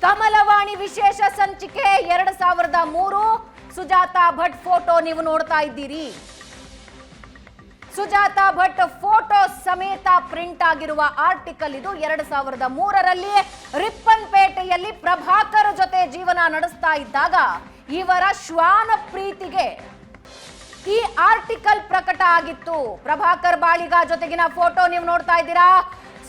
ಕಮಲವಾಣಿ ವಿಶೇಷ ಸಂಚಿಕೆ 2003 ಸುಜಾತಾ ಭಟ್ ಫೋಟೋ ನೀವು ನೋಡ್ತಾ ಇದ್ದೀರಿ. ಸುಜಾತಾ ಭಟ್ ಫೋಟೋ ಸಮೇತ ಪ್ರಿಂಟ್ ಆಗಿರುವ ಆರ್ಟಿಕಲ್ ಇದು. 2003ರಲ್ಲಿ ರಿಪ್ಪನ್ಪೇಟೆಯಲ್ಲಿ ಪ್ರಭಾಕರ್ ಜೊತೆ ಜೀವನ ನಡೆಸ್ತಾ ಇದ್ದಾಗ ಇವರ ಶ್ವಾನ ಪ್ರೀತಿಗೆ ಈ ಆರ್ಟಿಕಲ್ ಪ್ರಕಟ ಆಗಿತ್ತು. ಪ್ರಭಾಕರ್ ಬಾಳಿಗ ಜೊತೆಗಿನ ಫೋಟೋ ನೀವು ನೋಡ್ತಾ ಇದ್ದೀರಾ.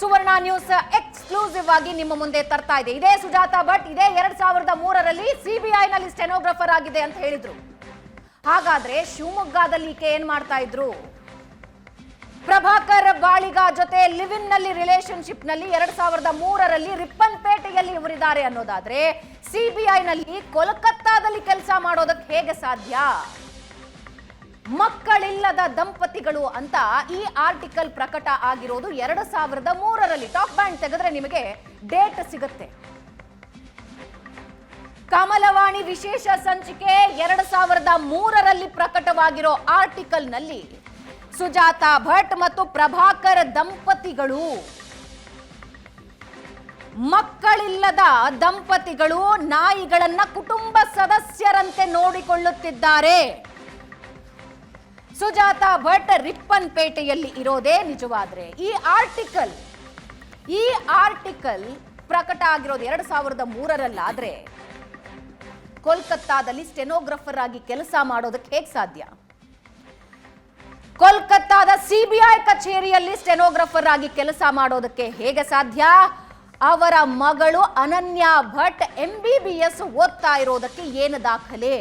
ಸುವರ್ಣ ನ್ಯೂಸ್ ಎಕ್ಸ್ಕ್ಲೂಸಿವ್ ಆಗಿ ನಿಮ್ಮ ಮುಂದೆ ತರ್ತಾ ಇದೆ. ಇದೇ ಸುಜಾತಾ ಭಟ್ ಇದೇ 2003ರಲ್ಲಿ ಸಿಬಿಐನಲ್ಲಿ ಸ್ಟೆನೋಗ್ರಾಫರ್ ಆಗಿದೆ ಅಂತ ಹೇಳಿದ್ರು. ಹಾಗಾದ್ರೆ ಶಿವಮೊಗ್ಗದಲ್ಲಿ ಈಕೆ ಏನ್ ಮಾಡ್ತಾ ಇದ್ರು? ಪ್ರಭಾಕರ್ ಬಾಳಿಗ ಜೊತೆ ಲಿವ್ ಇನ್ ನಲ್ಲಿ ರಿಲೇಶನ್ಶಿಪ್ ನಲ್ಲಿ 2003ರಲ್ಲಿ ರಿಪ್ಪನ್ಪೇಟೆಯಲ್ಲಿ ಇವರಿದ್ದಾರೆ ಅನ್ನೋದಾದ್ರೆ ಸಿಬಿಐನಲ್ಲಿ ಕೋಲ್ಕತ್ತಾದಲ್ಲಿ ಕೆಲಸ ಮಾಡೋದಕ್ಕೆ ಹೇಗೆ ಸಾಧ್ಯ? ಮಕ್ಕಳಿಲ್ಲದ ದಂಪತಿಗಳು ಅಂತ ಈ ಆರ್ಟಿಕಲ್ ಪ್ರಕಟ ಆಗಿರೋದು 2003ರಲ್ಲಿ. ಟಾಪ್ ಬ್ಯಾಂಡ್ ತೆಗೆದ್ರೆ ನಿಮಗೆ ಡೇಟ್ ಸಿಗುತ್ತೆ. ಕಮಲವಾಣಿ ವಿಶೇಷ ಸಂಚಿಕೆ 2003ರಲ್ಲಿ ಪ್ರಕಟವಾಗಿರೋ ಆರ್ಟಿಕಲ್ ನಲ್ಲಿ ಸುಜಾತಾ ಭಟ್ ಮತ್ತು ಪ್ರಭಾಕರ್ ದಂಪತಿಗಳು ಮಕ್ಕಳಿಲ್ಲದ ದಂಪತಿಗಳು ನಾಯಿಗಳನ್ನ ಕುಟುಂಬ ಸದಸ್ಯರಂತೆ ನೋಡಿಕೊಳ್ಳುತ್ತಿದ್ದಾರೆ. ಸುಜಾತಾ ಭಟ್ ರಿಪ್ಪನ್ಪೇಟೆಯಲ್ಲಿ ಇರೋದೇ ನಿಜವಾದ್ರೆ ಈ ಆರ್ಟಿಕಲ್ ಪ್ರಕಟ ಆಗಿರೋದು 2003ರಲ್ಲಾದ್ರೆ ಕೋಲ್ಕತ್ತಾದಲ್ಲಿ ಸ್ಟೆನೋಗ್ರಾಫರ್ ಆಗಿ ಕೆಲಸ ಮಾಡೋದಕ್ಕೆ ಹೇಗೆ ಸಾಧ್ಯ? ಕೋಲ್ಕತ್ತಾದ ಸಿಬಿಐ ಕಚೇರಿಯಲ್ಲಿ ಸ್ಟೆನೋಗ್ರಾಫರ್ ಆಗಿ ಕೆಲಸ ಮಾಡೋದಕ್ಕೆ ಹೇಗೆ ಸಾಧ್ಯ? ಅವರ ಮಗಳು ಅನನ್ಯ ಭಟ್ MBBS ಓದ್ತಾ ಇರೋದಕ್ಕೆ ಏನು ದಾಖಲೆ?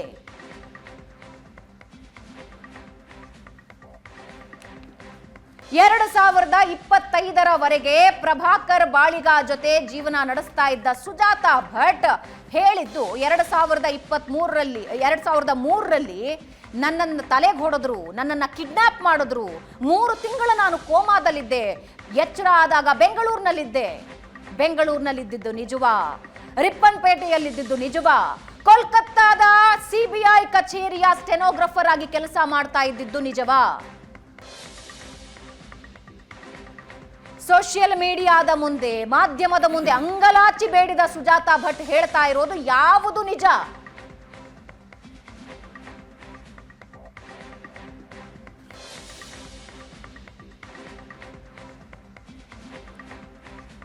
2025ರವರೆಗೆ ಪ್ರಭಾಕರ್ ಬಾಳಿಗ ಜೊತೆ ಜೀವನ ನಡೆಸ್ತಾ ಇದ್ದ ಸುಜಾತಾ ಭಟ್ ಹೇಳಿದ್ದು 2023ರಲ್ಲಿ ನನ್ನನ್ನು ತಲೆಗೆ ಹೊಡೆದ್ರು, ನನ್ನನ್ನು ಕಿಡ್ನಾಪ್ ಮಾಡಿದ್ರು, 3 ತಿಂಗಳು ನಾನು ಕೋಮಾದಲ್ಲಿದ್ದೆ, ಎಚ್ಚರ ಆದಾಗ ಬೆಂಗಳೂರಿನಲ್ಲಿದ್ದಿದ್ದು ನಿಜವಾ? ರಿಪ್ಪನ್ಪೇಟೆಯಲ್ಲಿದ್ದಿದ್ದು ನಿಜವಾ? ಕೋಲ್ಕತ್ತಾದ ಸಿಬಿಐ ಕಚೇರಿಯ ಸ್ಟೆನೋಗ್ರಾಫರ್ ಆಗಿ ಕೆಲಸ ಮಾಡ್ತಾ ಇದ್ದಿದ್ದು ನಿಜವಾ? ಸೋಷಿಯಲ್ ಮೀಡಿಯಾದ ಮುಂದೆ, ಮಾಧ್ಯಮದ ಮುಂದೆ ಅಂಗಲಾಚಿ ಬೇಡಿದ ಸುಜಾತಾ ಭಟ್ ಹೇಳ್ತಾ ಇರೋದು ಯಾವುದು ನಿಜ?